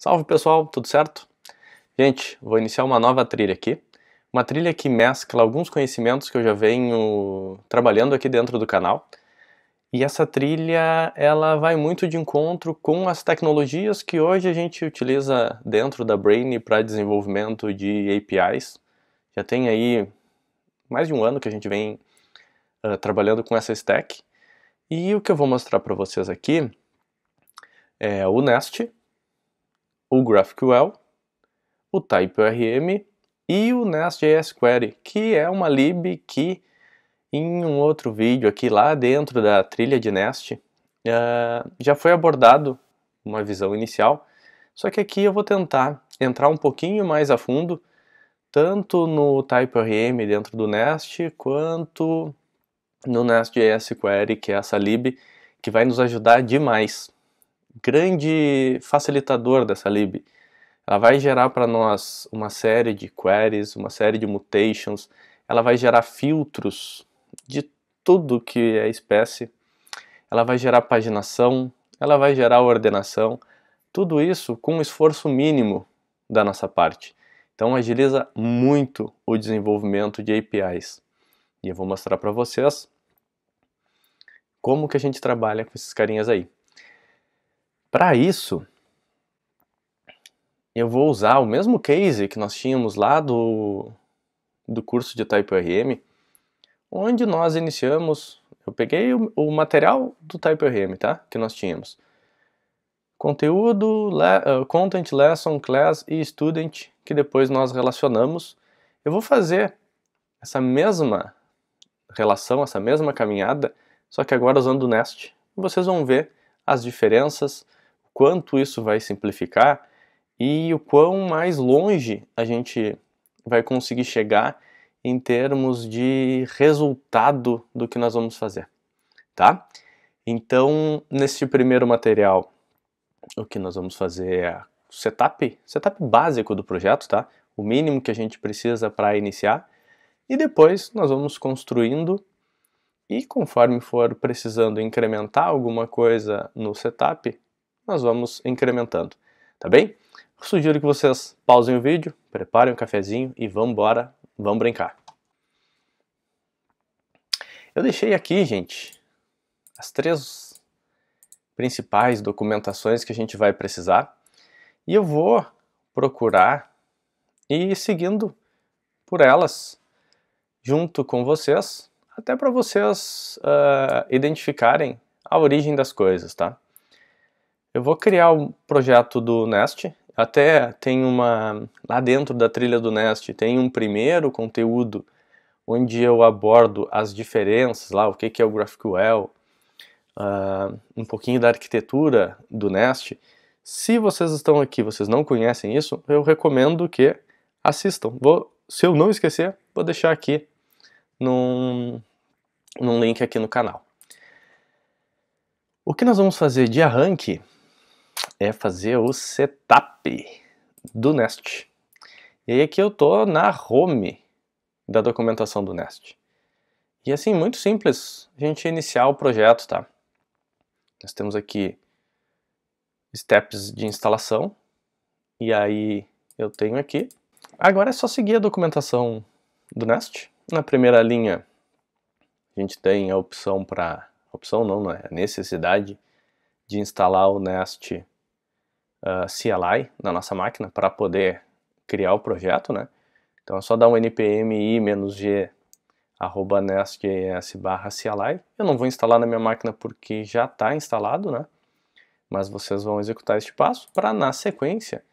Salve pessoal, tudo certo? Gente, vou iniciar uma nova trilha aqui. Uma trilha que mescla alguns conhecimentos que eu já venho trabalhando aqui dentro do canal. E essa trilha, ela vai muito de encontro com as tecnologias que hoje a gente utiliza dentro da Brainy para desenvolvimento de APIs. Já tem aí mais de um ano que a gente vem trabalhando com essa stack. E o que eu vou mostrar para vocês aqui é o Nest, o GraphQL, o TypeORM e o Nest.js Query, que é uma lib que em um outro vídeo aqui lá dentro da trilha de Nest já foi abordado uma visão inicial, só que aqui eu vou tentar entrar um pouquinho mais a fundo, tanto no TypeORM dentro do Nest, quanto no Nest.js Query, que é essa lib que vai nos ajudar demais. Grande facilitador dessa lib. Ela vai gerar para nós uma série de queries, uma série de mutations, ela vai gerar filtros de tudo que é espécie, ela vai gerar paginação, ela vai gerar ordenação, tudo isso com um esforço mínimo da nossa parte. Então agiliza muito o desenvolvimento de APIs. E eu vou mostrar para vocês como que a gente trabalha com esses carinhas aí. Para isso, eu vou usar o mesmo case que nós tínhamos lá do curso de TypeORM, onde nós iniciamos, eu peguei o material do TypeORM, tá? Que nós tínhamos. Conteúdo, Content, Lesson, Class e Student, que depois nós relacionamos. Eu vou fazer essa mesma relação, essa mesma caminhada, só que agora usando o Nest. Vocês vão ver as diferenças, o quanto isso vai simplificar e o quão mais longe a gente vai conseguir chegar em termos de resultado do que nós vamos fazer, tá? Então, neste primeiro material, o que nós vamos fazer é o setup básico do projeto, tá? O mínimo que a gente precisa para iniciar, e depois nós vamos construindo, e conforme for precisando incrementar alguma coisa no setup, nós vamos incrementando, tá bem? Eu sugiro que vocês pausem o vídeo, preparem um cafezinho e vamos embora, vamos brincar. Eu deixei aqui, gente, as 3 principais documentações que a gente vai precisar e eu vou procurar e ir seguindo por elas junto com vocês, até para vocês identificarem a origem das coisas, tá? Eu vou criar um projeto do Nest, até tem lá dentro da trilha do Nest tem um primeiro conteúdo onde eu abordo as diferenças lá, o que é o GraphQL, um pouquinho da arquitetura do Nest. Se vocês estão aqui, vocês não conhecem isso, eu recomendo que assistam. Se eu não esquecer, vou deixar aqui num link aqui no canal. O que nós vamos fazer de arranque é fazer o setup do Nest. E aí aqui eu tô na home da documentação do Nest. E assim, muito simples a gente iniciar o projeto, tá? Nós temos aqui steps de instalação, e aí eu tenho aqui. Agora é só seguir a documentação do Nest. Na primeira linha a gente tem a opção não é a necessidade de instalar o Nest CLI na nossa máquina para poder criar o projeto, né? Então é só dar um npm i-g @nest.js/cli. Eu não vou instalar na minha máquina porque já está instalado, né? Mas vocês vão executar este passo para, na sequência,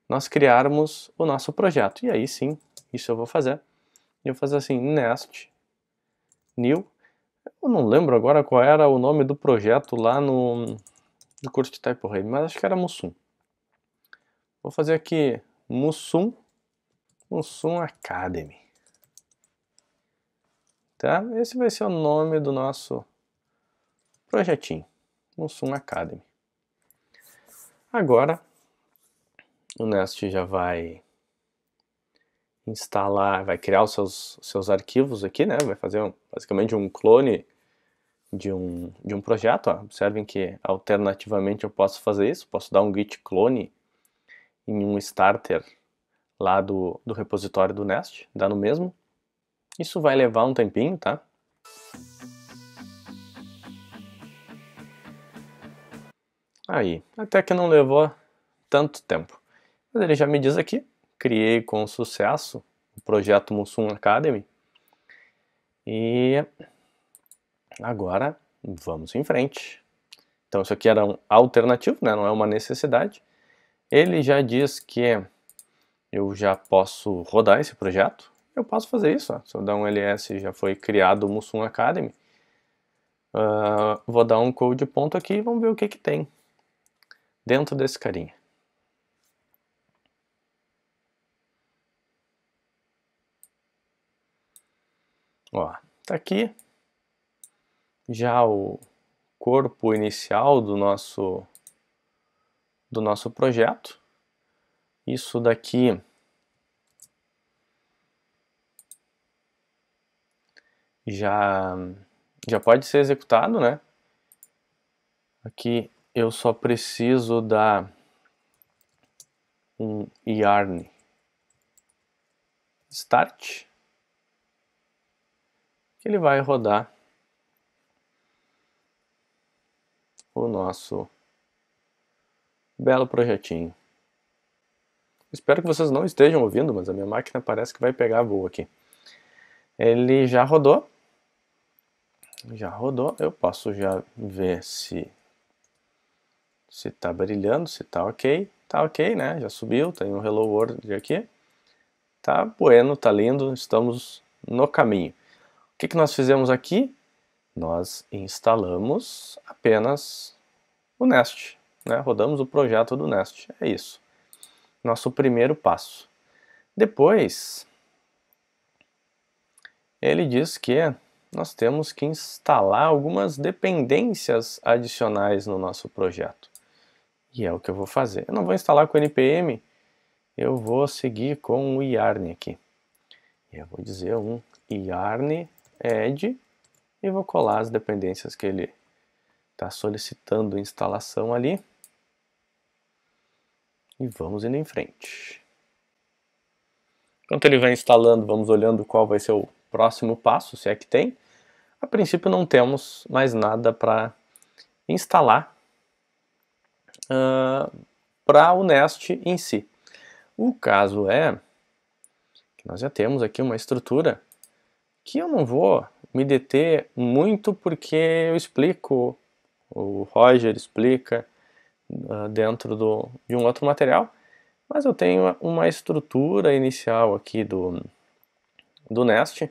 nós criarmos o nosso projeto. E aí sim, isso eu vou fazer. Eu vou fazer assim, nest new. Eu não lembro agora qual era o nome do projeto lá no curso de TypeORM, mas acho que era Mussum. Vou fazer aqui Mussum Academy. Tá? Esse vai ser o nome do nosso projetinho, Mussum Academy. Agora, o Nest já vai instalar, vai criar os seus arquivos aqui, né? Vai fazer basicamente um clone de um projeto. Ó. Observem que alternativamente eu posso fazer isso, posso dar um git clone em um starter lá do repositório do Nest, dá no mesmo. Isso vai levar um tempinho, tá? Aí, até que não levou tanto tempo. Mas ele já me diz aqui, criei com sucesso o projeto Mussum Academy. E agora vamos em frente. Então isso aqui era um alternativo, né? Não é uma necessidade. Ele já diz que eu já posso rodar esse projeto. Eu posso fazer isso. Ó. Se eu dar um ls, já foi criado o Mussum Academy. Vou dar um code ponto aqui e vamos ver o que tem dentro desse carinha. Ó, tá aqui já o corpo inicial do nosso projeto. Isso daqui já pode ser executado, né? Aqui eu só preciso dar um yarn start, que ele vai rodar o nosso belo projetinho. Espero que vocês não estejam ouvindo, mas a minha máquina parece que vai pegar voo aqui. Ele já rodou. Eu posso já ver se está brilhando, se está ok. Tá ok, né? Já subiu, tem um Hello World aqui. Tá bueno, tá lindo, estamos no caminho. O que nós fizemos aqui? Nós instalamos apenas o Nest, né? Rodamos o projeto do Nest, é isso. Nosso primeiro passo. Depois, ele diz que nós temos que instalar algumas dependências adicionais no nosso projeto. E é o que eu vou fazer. Eu não vou instalar com npm, eu vou seguir com o yarn aqui. Eu vou dizer um yarn add e vou colar as dependências que ele está solicitando instalação ali. E vamos indo em frente. Enquanto ele vai instalando, vamos olhando qual vai ser o próximo passo, se é que tem. A princípio não temos mais nada para instalar para o Nest em si. O caso é que nós já temos aqui uma estrutura que eu não vou me deter muito porque eu explico, o Roger explica dentro de um outro material, mas eu tenho uma estrutura inicial aqui do Nest.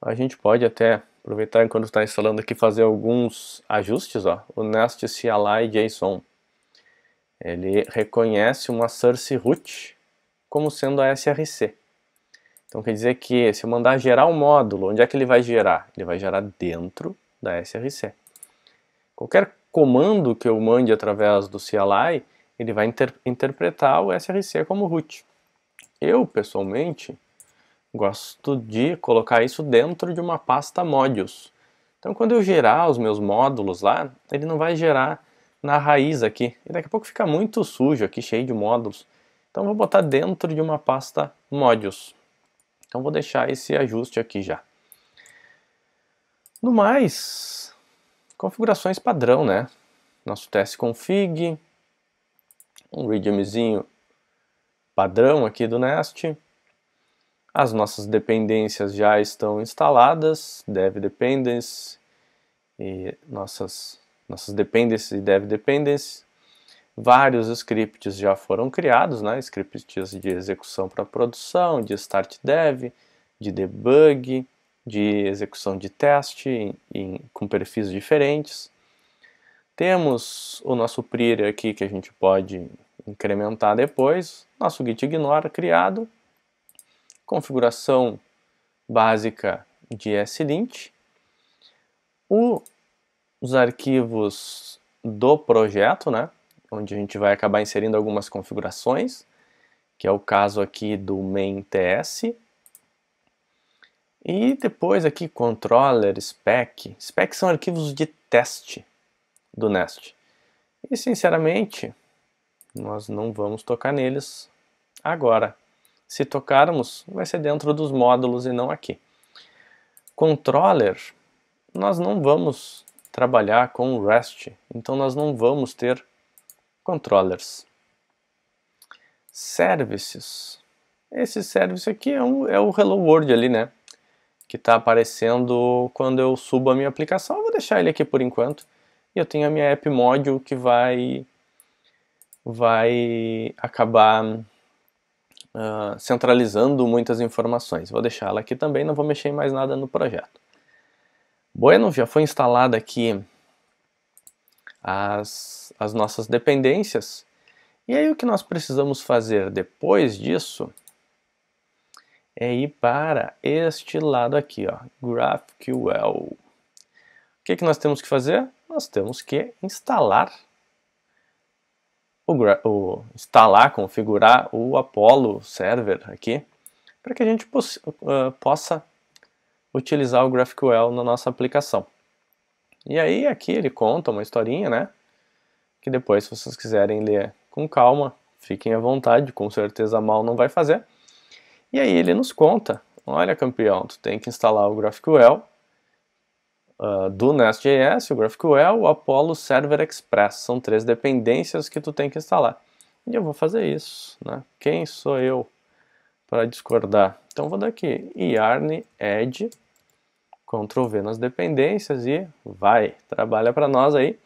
A gente pode até aproveitar enquanto está instalando aqui fazer alguns ajustes. Ó. O Nest CLI JSON ele reconhece uma source root como sendo a SRC. Então quer dizer que se eu mandar gerar um módulo, onde é que ele vai gerar? Ele vai gerar dentro da SRC. Qualquer comando que eu mande através do CLI, ele vai interpretar o SRC como root. Eu, pessoalmente, gosto de colocar isso dentro de uma pasta modules. Então quando eu gerar os meus módulos lá, ele não vai gerar na raiz aqui. E daqui a pouco fica muito sujo aqui, cheio de módulos. Então eu vou botar dentro de uma pasta modules. Então vou deixar esse ajuste aqui já. No mais, configurações padrão, né? Nosso testconfig, um readmezinho padrão aqui do Nest. As nossas dependências já estão instaladas, dev dependency e nossas dependencies e dev dependency. Vários scripts já foram criados, né? Scripts de execução para produção, de start dev, de debug, de execução de teste com perfis diferentes. Temos o nosso prior aqui que a gente pode incrementar depois, nosso git ignore criado, configuração básica de slint, os arquivos do projeto, né, onde a gente vai acabar inserindo algumas configurações, que é o caso aqui do main.ts, e depois aqui controller, spec. Spec são arquivos de teste do Nest. E sinceramente, nós não vamos tocar neles agora. Se tocarmos, vai ser dentro dos módulos e não aqui. Controller, nós não vamos trabalhar com REST, então nós não vamos ter controllers. Services, esse service aqui é o Hello World ali, né? Que está aparecendo quando eu subo a minha aplicação. Eu vou deixar ele aqui por enquanto. E eu tenho a minha app module que vai acabar centralizando muitas informações. Vou deixar ela aqui também, não vou mexer em mais nada no projeto. Bueno, já foi instalada aqui as nossas dependências. E aí o que nós precisamos fazer depois disso é ir para este lado aqui, ó, GraphQL. O que nós temos que fazer? Nós temos que instalar, configurar o Apollo Server aqui, para que a gente possa utilizar o GraphQL na nossa aplicação. E aí aqui ele conta uma historinha, né? Que depois, se vocês quiserem ler com calma, fiquem à vontade, com certeza mal não vai fazer. E aí ele nos conta, olha campeão, tu tem que instalar o GraphQL do Nest.js, o GraphQL, o Apollo Server Express. São 3 dependências que tu tem que instalar. E eu vou fazer isso, né? Quem sou eu para discordar? Então vou dar aqui, yarn add, Ctrl V nas dependências e vai, trabalha para nós aí.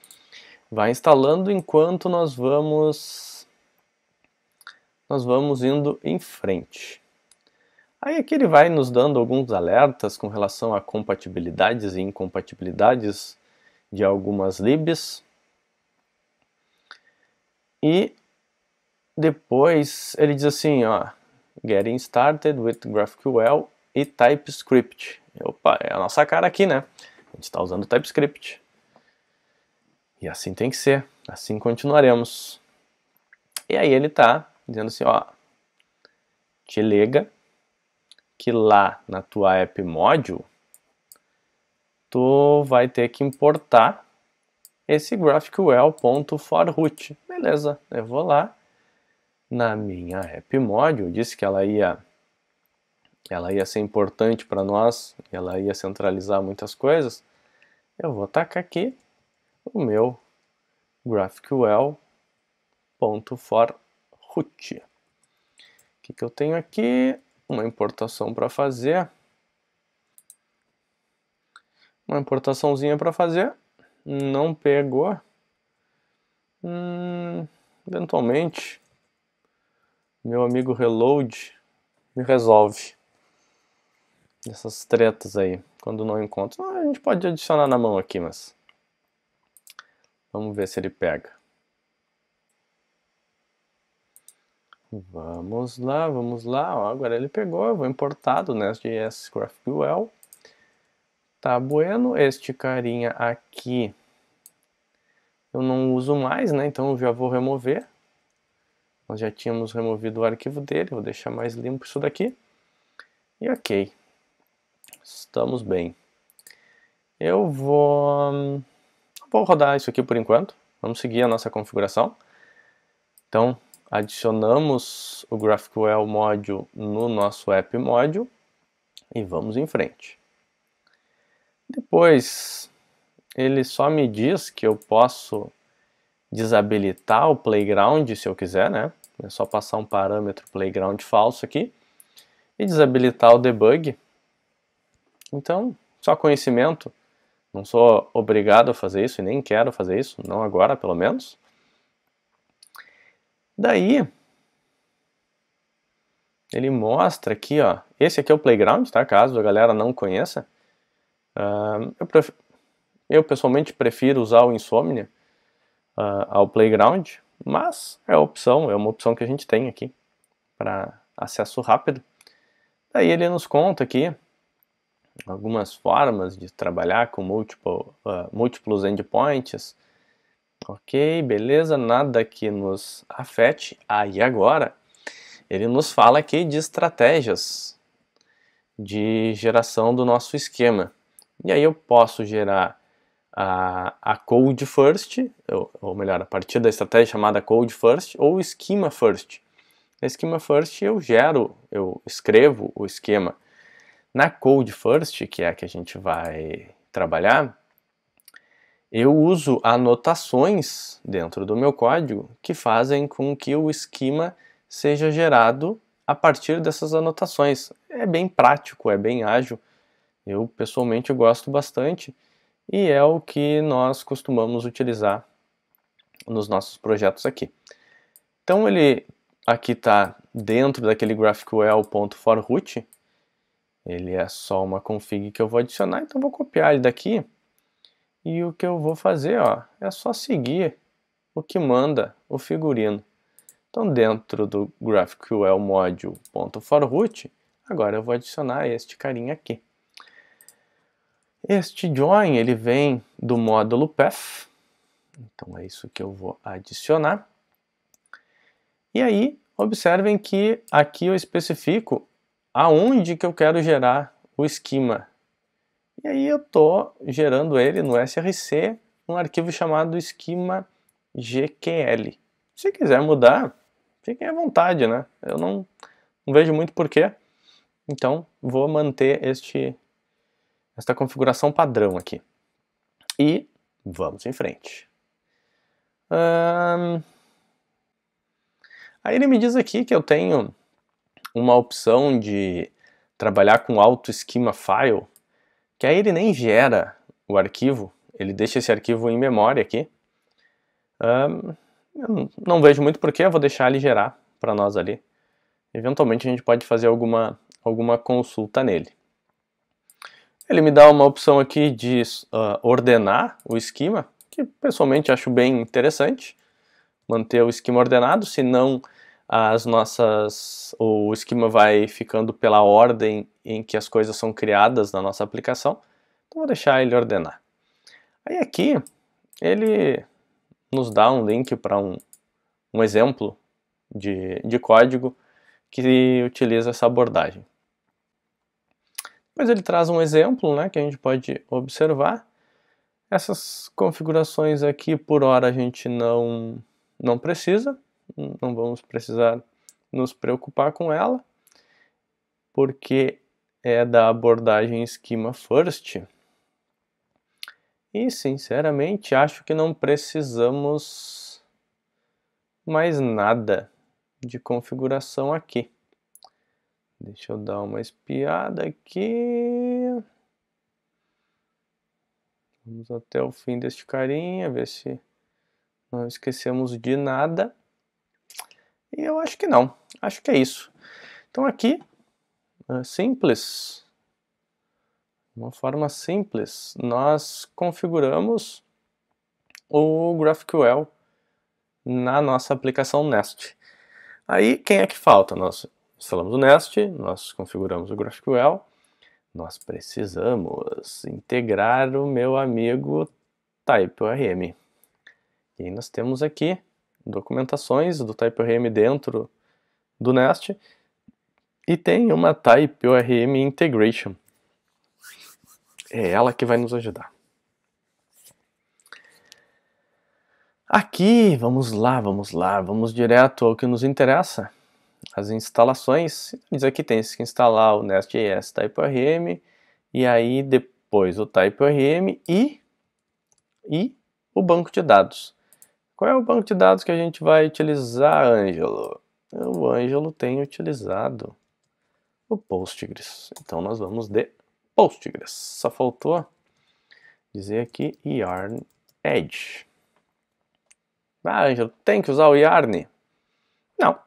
Vai instalando enquanto nós vamos indo em frente. Aí aqui ele vai nos dando alguns alertas com relação a compatibilidades e incompatibilidades de algumas libs. E depois ele diz assim, ó, Getting Started with GraphQL e TypeScript. Opa, é a nossa cara aqui, né? A gente está usando TypeScript. E assim tem que ser, assim continuaremos. E aí ele está dizendo assim, ó, te liga que lá na tua app module tu vai ter que importar esse GraphQL.forRoot. Beleza, eu vou lá na minha app module, disse que ela ia ser importante para nós, ela ia centralizar muitas coisas. Eu vou tacar aqui o meu GraphQL.forRoot. O que eu tenho aqui? Uma importação para fazer. Uma importaçãozinha para fazer. Não pegou. Eventualmente, meu amigo Reload me resolve essas tretas aí. Quando não encontro, a gente pode adicionar na mão aqui, mas vamos ver se ele pega. Vamos lá. Ó, agora ele pegou, eu vou importar do Nest.js GraphQL. Tá bueno, este carinha aqui eu não uso mais, né? Então eu já vou remover. Nós já tínhamos removido o arquivo dele, vou deixar mais limpo isso daqui. E ok, estamos bem. Eu vou rodar isso aqui por enquanto. Vamos seguir a nossa configuração. Então, adicionamos o GraphQL Module no nosso App Module e vamos em frente. Depois, ele só me diz que eu posso desabilitar o Playground se eu quiser, né? É só passar um parâmetro Playground falso aqui e desabilitar o Debug. Então, só conhecimento. Não sou obrigado a fazer isso e nem quero fazer isso, não agora pelo menos. Daí, ele mostra aqui, ó, esse aqui é o Playground, tá? Caso a galera não conheça. Eu pessoalmente prefiro usar o Insomnia ao Playground, mas é uma opção que a gente tem aqui para acesso rápido. Daí ele nos conta aqui algumas formas de trabalhar com múltiplos endpoints. Ok, beleza, nada que nos afete. Aí agora ele nos fala aqui de estratégias de geração do nosso esquema. E aí eu posso gerar a Code First, ou melhor, a partir da estratégia chamada Code First, ou Schema First. Na Schema First eu escrevo o esquema. Na Code First, que é a que a gente vai trabalhar, eu uso anotações dentro do meu código que fazem com que o esquema seja gerado a partir dessas anotações. É bem prático, é bem ágil. Eu pessoalmente gosto bastante e é o que nós costumamos utilizar nos nossos projetos aqui. Então ele aqui está dentro daquele GraphQL.forRoot. Ele é só uma config que eu vou adicionar, então eu vou copiar ele daqui. E o que eu vou fazer, ó, é só seguir o que manda o figurino. Então dentro do GraphQL module.forRoot, agora eu vou adicionar este carinha aqui. Este join ele vem do módulo path, então é isso que eu vou adicionar. E aí, observem que aqui eu especifico aonde que eu quero gerar o esquema. E aí eu estou gerando ele no src, um arquivo chamado esquema GQL. Se quiser mudar, fiquem à vontade, né? Eu não vejo muito porquê, então vou manter esta configuração padrão aqui. E vamos em frente. Aí ele me diz aqui que eu tenho uma opção de trabalhar com auto schema file, que aí ele nem gera o arquivo, ele deixa esse arquivo em memória aqui. Eu não vejo muito porquê, eu vou deixar ele gerar para nós ali. Eventualmente a gente pode fazer alguma consulta nele. Ele me dá uma opção aqui de ordenar o esquema, que pessoalmente acho bem interessante. Manter o esquema ordenado, senão o esquema vai ficando pela ordem em que as coisas são criadas na nossa aplicação. Então vou deixar ele ordenar. Aí aqui ele nos dá um link para um exemplo de código que utiliza essa abordagem. Depois ele traz um exemplo, né, que a gente pode observar. Essas configurações aqui, por hora, a gente não precisa, não vamos precisar nos preocupar com ela, porque é da abordagem Schema First. E, sinceramente, acho que não precisamos mais nada de configuração aqui. Deixa eu dar uma espiada aqui. Vamos até o fim deste carinha, ver se não esquecemos de nada. E eu acho que não. Acho que é isso. Então aqui, simples. Uma forma simples, nós configuramos o GraphQL na nossa aplicação Nest. Aí, quem é que falta? Nós instalamos o Nest, nós configuramos o GraphQL, nós precisamos integrar o meu amigo TypeORM. E aí nós temos aqui documentações do TypeORM dentro do Nest e tem uma TypeORM Integration. É ela que vai nos ajudar. Aqui, vamos direto ao que nos interessa, as instalações. Diz aqui tem que instalar o Nest.js TypeORM, e aí depois o TypeORM e o banco de dados. Qual é o banco de dados que a gente vai utilizar, Ângelo? O Ângelo tem utilizado o Postgres, então nós vamos de Postgres. Só faltou dizer aqui Yarn Edge. Ah, Ângelo, tem que usar o Yarn? Não.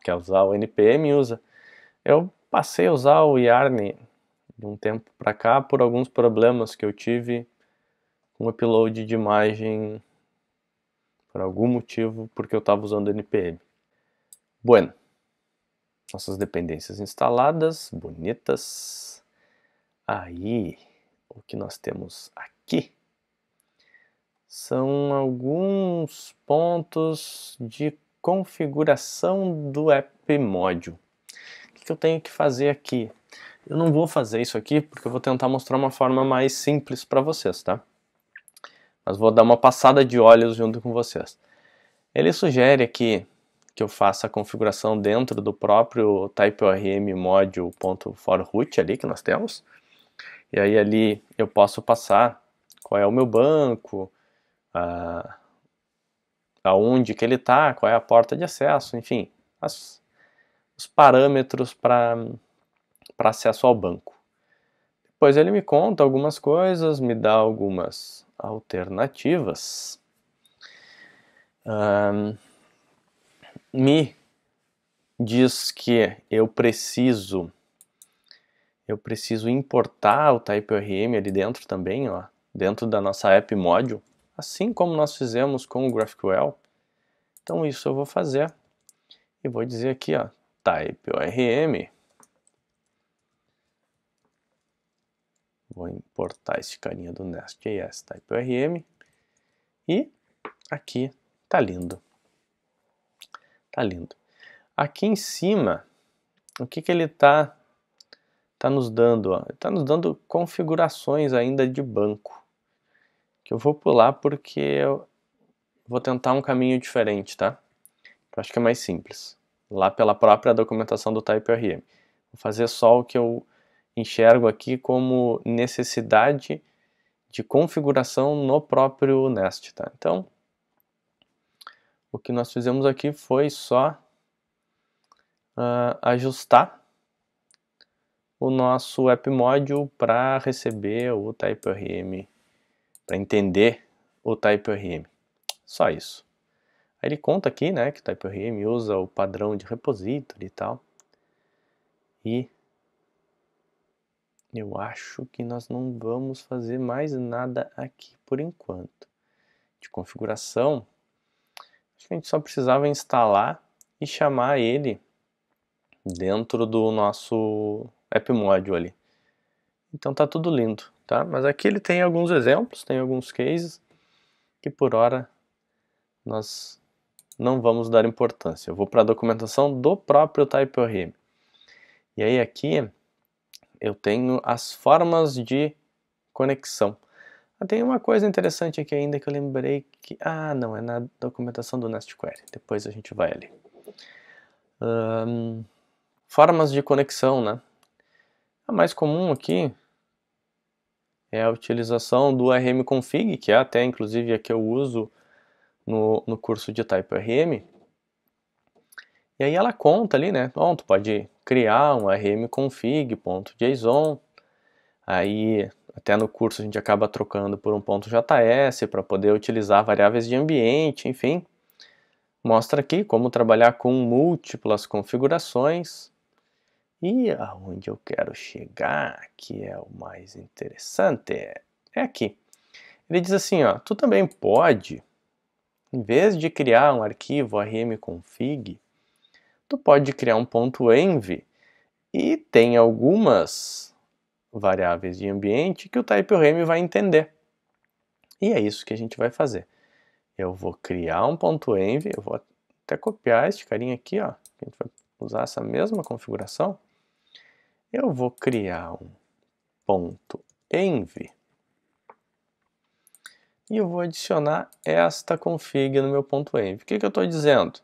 Quer usar o NPM, usa. Eu passei a usar o Yarn de um tempo para cá por alguns problemas que eu tive com o upload de imagem por algum motivo, porque eu estava usando NPM. Bueno. Nossas dependências instaladas, bonitas. Aí, o que nós temos aqui são alguns pontos de configuração do app module. O que eu tenho que fazer aqui? Eu não vou fazer isso aqui porque eu vou tentar mostrar uma forma mais simples para vocês, tá? mas vou dar uma passada de olhos junto com vocês. Ele sugere aqui que eu faça a configuração dentro do próprio typeorm module.forroot ali que nós temos. E aí ali eu posso passar qual é o meu banco, aonde que ele está, qual é a porta de acesso, enfim, os parâmetros para acesso ao banco. Depois ele me conta algumas coisas, me dá algumas alternativas, me diz que eu preciso importar o typeorm ali dentro também, ó, dentro da nossa app module, assim como nós fizemos com o GraphQL. Então isso eu vou fazer e vou dizer aqui, ó, typeorm. Vou importar esse carinha do Nest.js, typeorm, e aqui tá lindo. Tá lindo. Aqui em cima, o que que ele tá nos dando? Ó? Ele está nos dando configurações ainda de banco, que eu vou pular porque eu vou tentar um caminho diferente, tá? Eu acho que é mais simples, lá pela própria documentação do typeorm. Vou fazer só o que eu enxergo aqui como necessidade de configuração no próprio Nest, tá? Então, o que nós fizemos aqui foi só ajustar o nosso app module para receber o typeorm, para entender o typeorm. Só isso. Aí ele conta aqui, né, que o typeorm usa o padrão de repository e tal. E eu acho que nós não vamos fazer mais nada aqui por enquanto. De configuração, acho que a gente só precisava instalar e chamar ele dentro do nosso app module ali. Então tá tudo lindo, tá? Mas aqui ele tem alguns exemplos, tem alguns cases que por hora nós não vamos dar importância. Eu vou para a documentação do próprio typeorm. E aí aqui eu tenho as formas de conexão. Tem uma coisa interessante aqui ainda que eu lembrei que... não, é na documentação do NestQuery. Depois a gente vai ali. Formas de conexão, né? A mais comum aqui é a utilização do rmconfig, que é até inclusive a que eu uso no curso de typeorm. E aí ela conta ali, né? Bom, tu pode criar um rmconfig.json. Aí até no curso a gente acaba trocando por um .js para poder utilizar variáveis de ambiente, enfim. Mostra aqui como trabalhar com múltiplas configurações. E aonde eu quero chegar, que é o mais interessante, é aqui. Ele diz assim, ó, tu também pode, em vez de criar um arquivo rmconfig, tu pode criar um .env e tem algumas variáveis de ambiente que o typeorm vai entender. E é isso que a gente vai fazer. Eu vou criar um .env, eu vou até copiar este carinha aqui, ó, a gente vai usar essa mesma configuração. Eu vou criar um .env e eu vou adicionar esta config no meu .env. O que eu estou dizendo?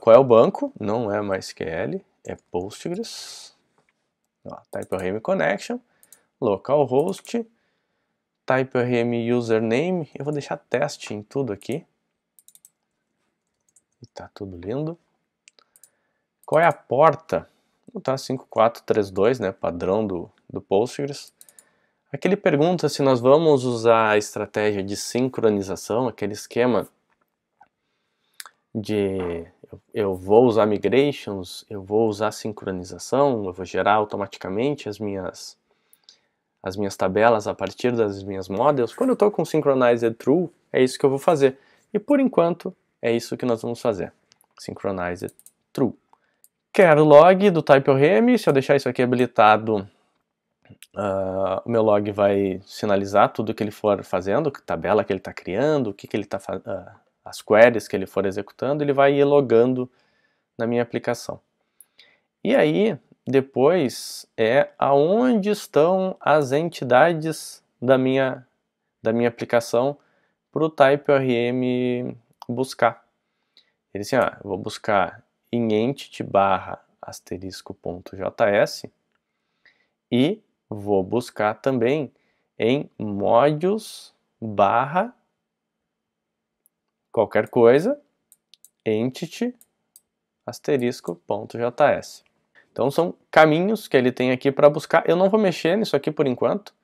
Qual é o banco? Não é MySQL, é Postgres. typeorm connection, localhost, typeorm username. Eu vou deixar teste em tudo aqui. E tá tudo lindo. Qual é a porta? Tá 5432, né, padrão do Postgres. Aqui ele pergunta se nós vamos usar a estratégia de sincronização, aquele esquema de eu vou usar migrations, eu vou usar sincronização, eu vou gerar automaticamente as minhas tabelas a partir das minhas models. Quando eu estou com synchronized true, é isso que eu vou fazer. E por enquanto, é isso que nós vamos fazer. Synchronized true. Quero log do typeorm. Se eu deixar isso aqui habilitado, o meu log vai sinalizar tudo que ele for fazendo, que tabela que ele está criando, o que ele está as queries que ele for executando, ele vai ir logando na minha aplicação. E aí, depois, é aonde estão as entidades da minha da minha aplicação para o TypeORM buscar. Ele disse, eu vou buscar em entity barra asterisco.js e vou buscar também em modules barra qualquer coisa entity asterisco.js. Então são caminhos que ele tem aqui para buscar. Eu não vou mexer nisso aqui por enquanto,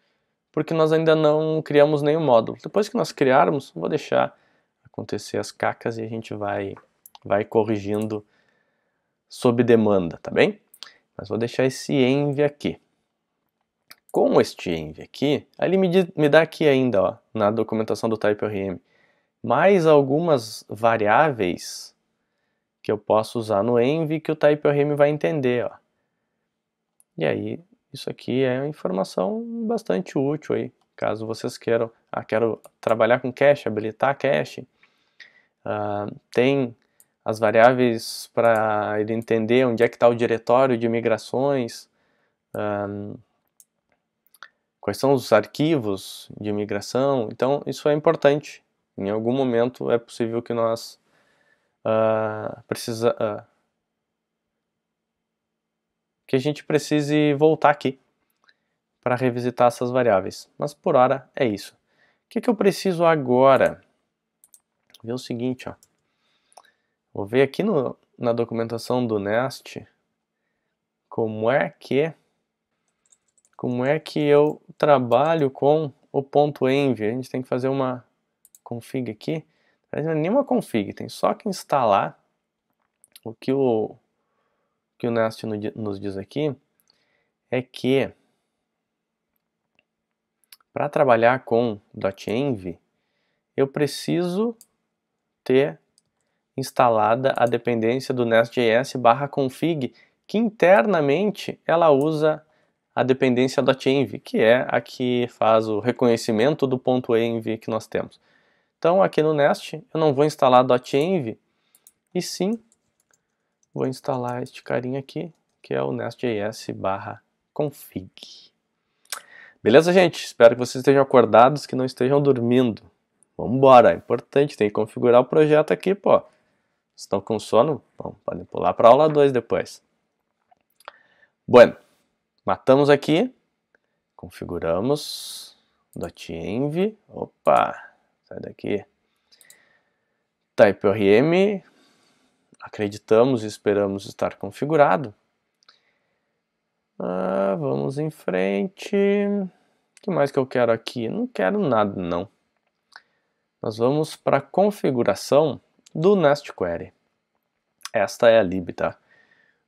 porque nós ainda não criamos nenhum módulo. Depois que nós criarmos, vou deixar acontecer as cacas e a gente vai corrigindo sob demanda, tá bem? Mas vou deixar esse env aqui. Com este env aqui, ele me dá aqui ainda, ó, na documentação do TypeORM, mais algumas variáveis que eu posso usar no env que o TypeORM vai entender, ó. E aí, isso aqui é uma informação bastante útil aí, caso vocês queiram, quero trabalhar com cache, habilitar cache. Tem as variáveis para ele entender onde é que está o diretório de migrações, quais são os arquivos de migração. Então isso é importante. Em algum momento é possível que nós que a gente precise voltar aqui para revisitar essas variáveis. Mas por hora é isso. O que eu preciso agora? Vou ver o seguinte, ó. Vou ver aqui na documentação do Nest como é que eu trabalho com o .env. A gente tem que fazer uma config aqui. Não é nenhuma config, tem só que instalar. O que o Nest nos diz aqui é que para trabalhar com .env eu preciso ter instalada a dependência do nest.js /config, que internamente ela usa a dependência .env, que é a que faz o reconhecimento do .env que nós temos. Então aqui no Nest eu não vou instalar .env, e sim vou instalar este carinha aqui, que é o nest.js /config. Beleza, gente? Espero que vocês estejam acordados, que não estejam dormindo. Vamos embora, é importante, tem que configurar o projeto aqui, pô. Estão com sono? Bom, podem pular para a aula 2 depois. Bueno, matamos aqui, configuramos .env, opa, sai daqui, TypeORM, acreditamos e esperamos estar configurado. Vamos em frente. O que mais que eu quero aqui? Não quero nada, não. Nós vamos para a configuração do Nest Query. Esta é a lib, tá? Se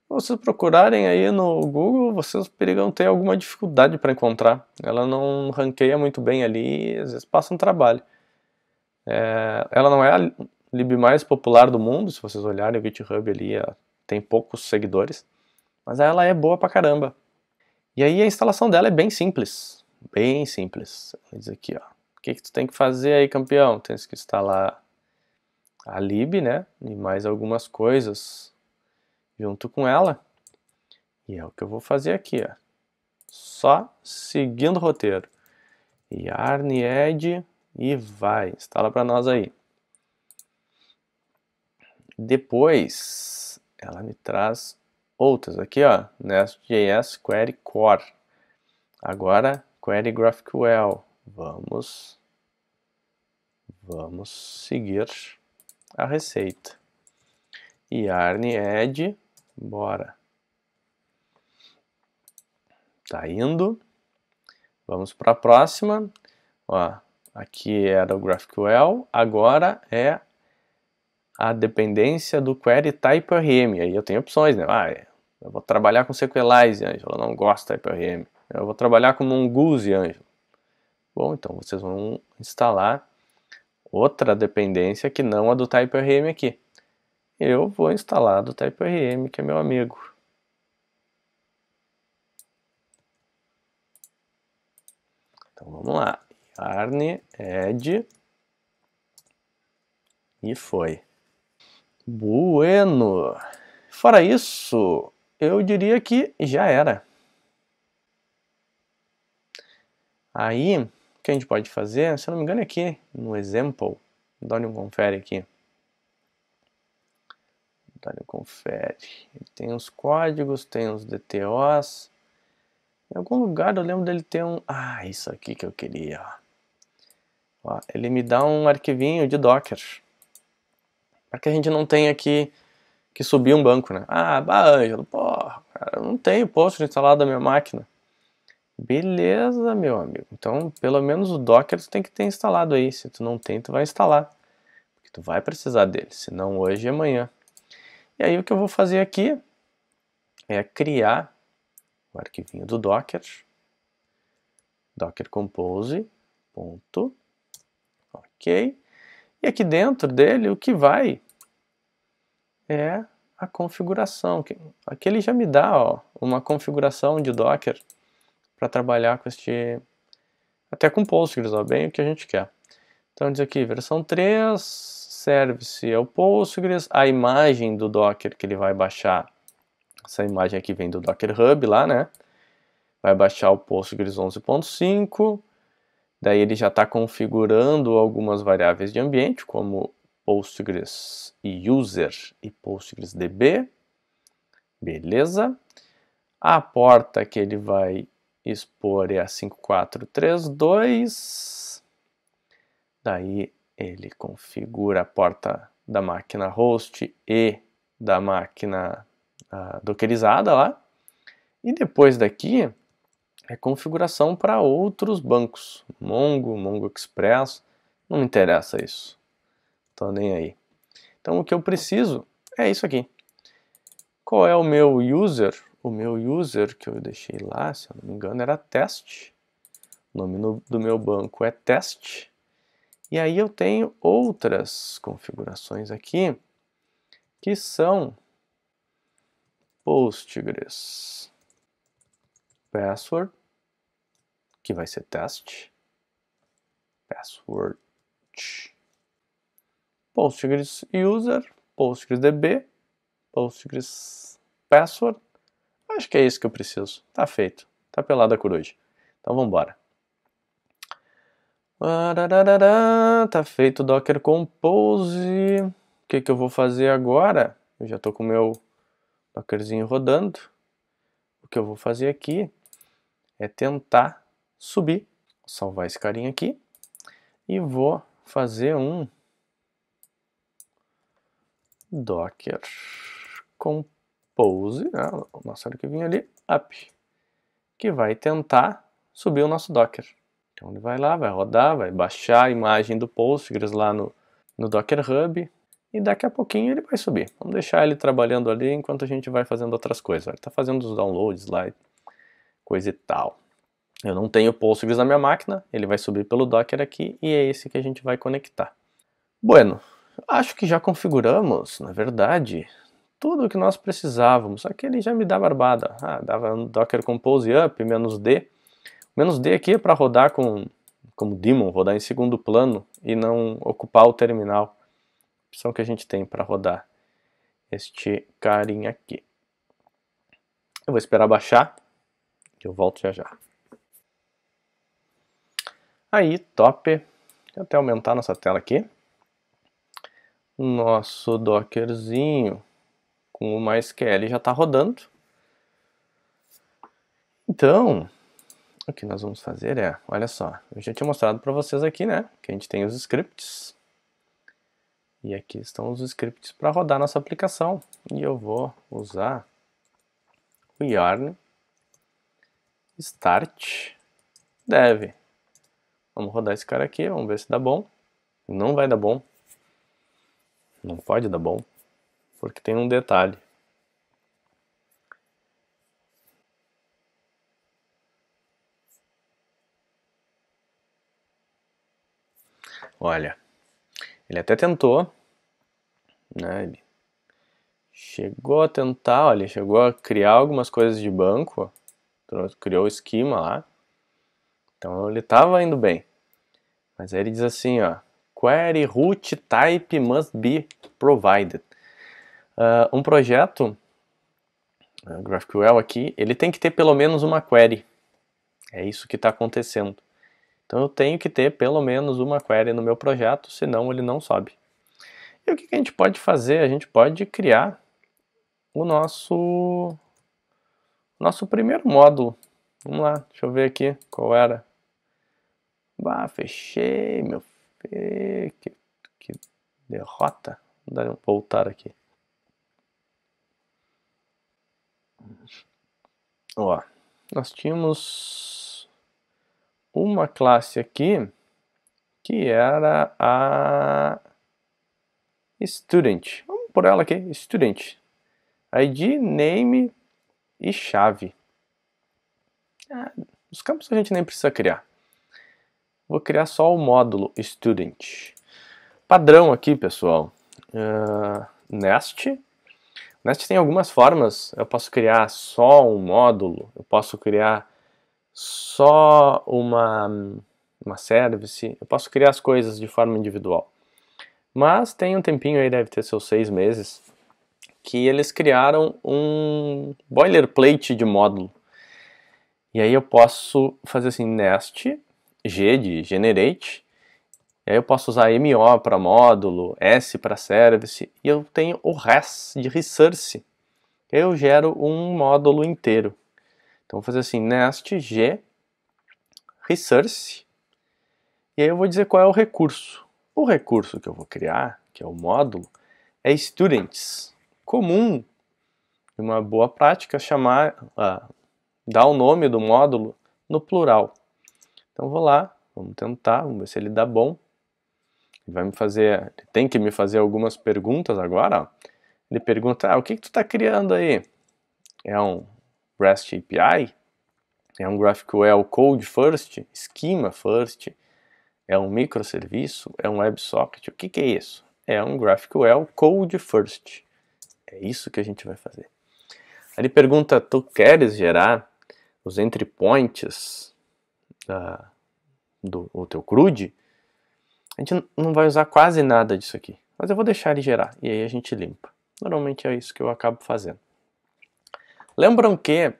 vocês procurarem aí no Google, vocês perigam ter alguma dificuldade para encontrar. Ela não ranqueia muito bem ali, às vezes passa um trabalho. Ela não é a lib mais popular do mundo, se vocês olharem o GitHub ali, tem poucos seguidores, mas ela é boa pra caramba. E aí a instalação dela é bem simples, bem simples. Diz aqui, ó, o que tu tem que fazer aí, campeão? Tens que instalar a lib, né, e mais algumas coisas junto com ela. E é o que eu vou fazer aqui, ó. Só seguindo o roteiro. Yarn add e vai. Instala para nós aí. Depois, ela me traz outras aqui, ó. Nest.js Query Core. Agora, Query GraphQL. Vamos seguir a receita. Yarn add, bora. Tá indo. Vamos para a próxima. Ó, aqui era o GraphQL, agora é a dependência do Query TypeORM. Aí eu tenho opções, né? Eu vou trabalhar com Sequelize, Ângelo, eu não gosto de TypeORM. Eu vou trabalhar com Mongoose, Ângelo. Bom, então vocês vão instalar outra dependência que não a do TypeORM aqui. Eu vou instalar do TypeORM, que é meu amigo. Então vamos lá. Yarn add e foi. Bueno. Fora isso, eu diria que já era. Aí, o que a gente pode fazer, se eu não me engano, é aqui no example, dá um confere aqui. Dá um confere. Tem os códigos, tem os DTOs. Em algum lugar eu lembro dele ter um... Ah, isso aqui que eu queria. Ó, ele me dá um arquivinho de Docker. Para que a gente não tenha que subir um banco, né? Ah, Ângelo, porra, cara, eu não tenho Postgres instalado na minha máquina. Beleza, meu amigo. Então, pelo menos o Docker tu tem que ter instalado aí. Se tu não tem, tu vai instalar. Porque tu vai precisar dele, se não hoje e amanhã. E aí o que eu vou fazer aqui é criar o arquivinho do Docker. Docker Compose. Ponto. Ok. E aqui dentro dele o que vai é a configuração. Aqui ele já me dá, ó, uma configuração de Docker para trabalhar com este, até com Postgres, ó, bem o que a gente quer. Então diz aqui, versão 3, service é o Postgres, a imagem do Docker que ele vai baixar, essa imagem aqui vem do Docker Hub lá, né? Vai baixar o Postgres 11.5, daí ele já está configurando algumas variáveis de ambiente, como Postgres User e Postgres DB, beleza? A porta que ele vai expor é a 5432, daí ele configura a porta da máquina host e da máquina dockerizada lá, e depois daqui é configuração para outros bancos, Mongo, Mongo Express, não me interessa isso, tô nem aí. Então o que eu preciso é isso aqui. Qual é o meu user? O meu user que eu deixei lá, se eu não me engano, era test. O nome do meu banco é test. E aí eu tenho outras configurações aqui, que são Postgres password, que vai ser test, password, Postgres user, Postgres DB, Postgres password. Acho que é isso que eu preciso. Tá feito. Tá pelada a coruja. Então vamos embora. Tá feito o Docker Compose. O que eu vou fazer agora? Eu já estou com o meu Dockerzinho rodando. O que eu vou fazer aqui é tentar subir. Vou salvar esse carinha aqui. E vou fazer um Docker Compose, né, o nosso arquivinho ali, up, que vai tentar subir o nosso Docker. Então ele vai lá, vai rodar, vai baixar a imagem do Postgres lá no Docker Hub e daqui a pouquinho ele vai subir. Vamos deixar ele trabalhando ali enquanto a gente vai fazendo outras coisas. Ele está fazendo os downloads lá, coisa e tal. Eu não tenho Postgres na minha máquina, ele vai subir pelo Docker aqui e é esse que a gente vai conectar. Bueno, acho que já configuramos, na verdade, tudo o que nós precisávamos. Aqui ele já me dá barbada. Ah, dava um Docker Compose up, "-d". "-d" aqui é para rodar como daemon, rodar em segundo plano e não ocupar o terminal. Opção que a gente tem para rodar este carinha aqui. Eu vou esperar baixar, que eu volto já já. Aí, top. Vou até aumentar nossa tela aqui. Nosso Dockerzinho com o MySQL já está rodando. Então, o que nós vamos fazer é, olha só, eu já tinha mostrado para vocês aqui, né, que a gente tem os scripts. E aqui estão os scripts para rodar nossa aplicação. E eu vou usar o yarn start dev. Vamos rodar esse cara aqui, vamos ver se dá bom. Não vai dar bom. Não pode dar bom, porque tem um detalhe. Olha, ele até tentou, né? Ele chegou a tentar, olha, chegou a criar algumas coisas de banco, criou o esquema lá. Então ele estava indo bem. Mas aí ele diz assim, ó, query root type must be provided. Um projeto, GraphQL aqui, ele tem que ter pelo menos uma query. É isso que está acontecendo. Então eu tenho que ter pelo menos uma query no meu projeto, senão ele não sobe. E o que a gente pode fazer? A gente pode criar o nosso primeiro módulo. Vamos lá, deixa eu ver aqui qual era. Fechei, meu filho. Que derrota. Vou voltar aqui. Ó, nós tínhamos uma classe aqui que era a student. Vamos por ela aqui, student. ID, name e chave. Os campos a gente nem precisa criar. Vou criar só o módulo student. Padrão aqui, pessoal. Nest. Nest tem algumas formas. Eu posso criar só um módulo. Eu posso criar só uma service. Eu posso criar as coisas de forma individual. Mas tem um tempinho aí, deve ter seus 6 meses, que eles criaram um boilerplate de módulo. E aí eu posso fazer assim, nest, G de generate, e aí eu posso usar MO para módulo, S para service, e eu tenho o res de resource, que aí eu gero um módulo inteiro. Então vou fazer assim, nest, G, resource, e aí eu vou dizer qual é o recurso. O recurso que eu vou criar, que é o módulo, é students. Comum, uma boa prática, dar o nome do módulo no plural. Então vou lá, vamos tentar, vamos ver se ele dá bom. Ele tem que me fazer algumas perguntas agora. Ó. Ele pergunta, o que tu está criando aí? É um REST API? É um GraphQL Code First? Schema First? É um microserviço? É um WebSocket? O que é isso? É um GraphQL Code First. É isso que a gente vai fazer. Aí ele pergunta, tu queres gerar os entry points do teu CRUD? A gente não vai usar quase nada disso aqui, mas eu vou deixar ele gerar e aí a gente limpa. Normalmente é isso que eu acabo fazendo. Lembram que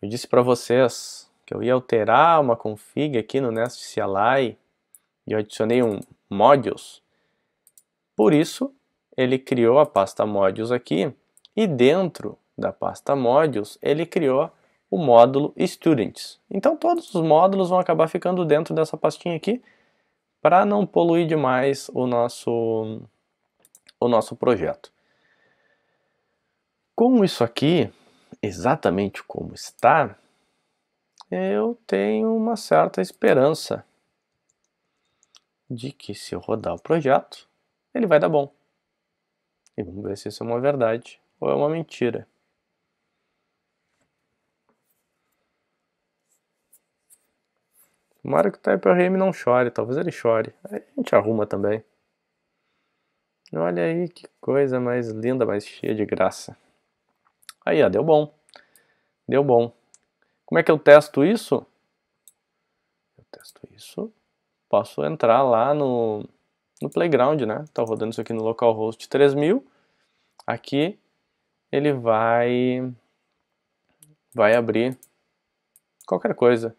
eu disse para vocês que eu ia alterar uma config aqui no Nest CLI e eu adicionei um modules? Por isso, ele criou a pasta modules aqui e dentro da pasta modules ele criou o módulo students. Então todos os módulos vão acabar ficando dentro dessa pastinha aqui para não poluir demais o nosso projeto. Com isso aqui, exatamente como está, eu tenho uma certa esperança de que se eu rodar o projeto, ele vai dar bom. E vamos ver se isso é uma verdade ou é uma mentira. Tomara que o TypeRM não chore, talvez ele chore. Aí a gente arruma também. Olha aí que coisa mais linda, mais cheia de graça. Aí, ó, deu bom. Deu bom. Como é que eu testo isso? Eu testo isso. Posso entrar lá no Playground, né? Tá rodando isso aqui no localhost 3000. Aqui ele vai abrir qualquer coisa.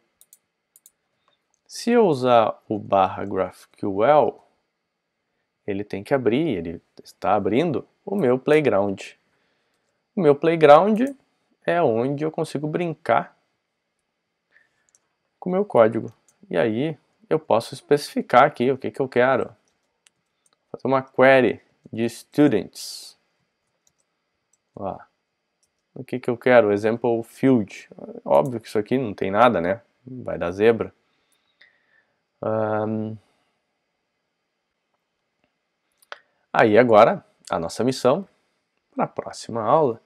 Se eu usar o /GraphQL, ele tem que abrir, ele está abrindo o meu playground. O meu playground é onde eu consigo brincar com o meu código. E aí eu posso especificar aqui o que eu quero. Fazer uma query de students. Ó. O que eu quero? Example field. Óbvio que isso aqui não tem nada, né? Vai dar zebra. Aí agora, a nossa missão para a próxima aula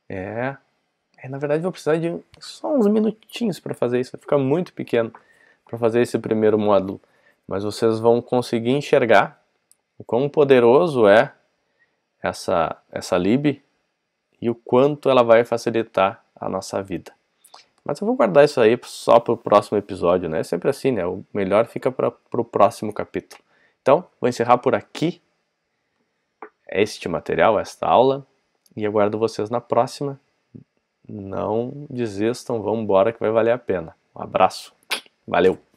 na verdade vou precisar de só uns minutinhos para fazer isso, vai ficar muito pequeno para fazer esse primeiro módulo, mas vocês vão conseguir enxergar o quão poderoso é essa lib e o quanto ela vai facilitar a nossa vida. Mas eu vou guardar isso aí só para o próximo episódio, né? É sempre assim, né? O melhor fica para o próximo capítulo. Então, vou encerrar por aqui este material, esta aula, e aguardo vocês na próxima. Não desistam, vamos embora que vai valer a pena. Um abraço, valeu!